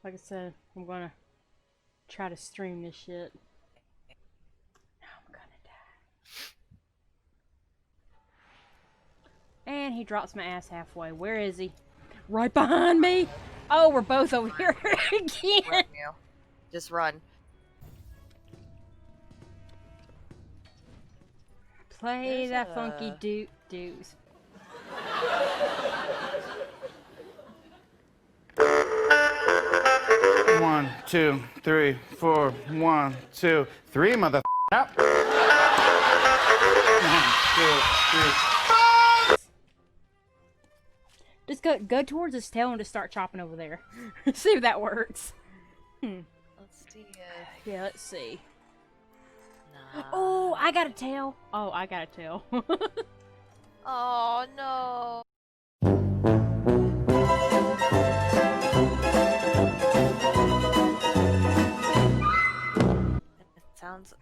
Like I said, I'm gonna try to stream this shit. Now I'm gonna die. And he drops my ass halfway. Where is he? Right behind me! Oh, we're both over here again! Run, you. Just run. Play that funky deuce. One, two, three, four. 1, 2, 3, mother. Up. 1, 2, 3. Just go towards his tail and just start chopping over there. See if that works. Let's see if... Yeah, let's see. Nah. Oh, I got a tail. Oh, I got a tail. Oh, no.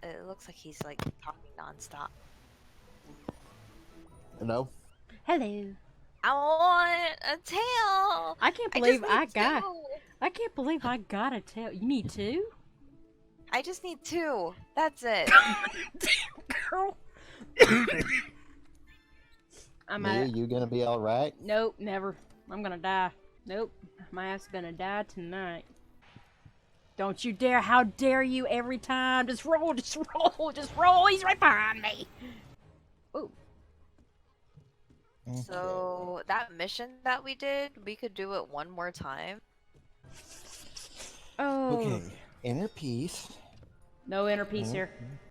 It looks like he's like talking nonstop. Hello? Hello. I want a tail. I can't believe I got. can't believe I got a tail. You need two? I just need 2. That's it. Girl. I'm Mia, you gonna be alright? Nope, never. I'm gonna die. Nope. My ass is gonna die tonight. Don't you dare. How dare you every time. Just roll, just roll, just roll. He's right behind me. Ooh. Okay. So, that mission that we did, we could do it one more time. Oh. Okay, inner peace. No inner peace here.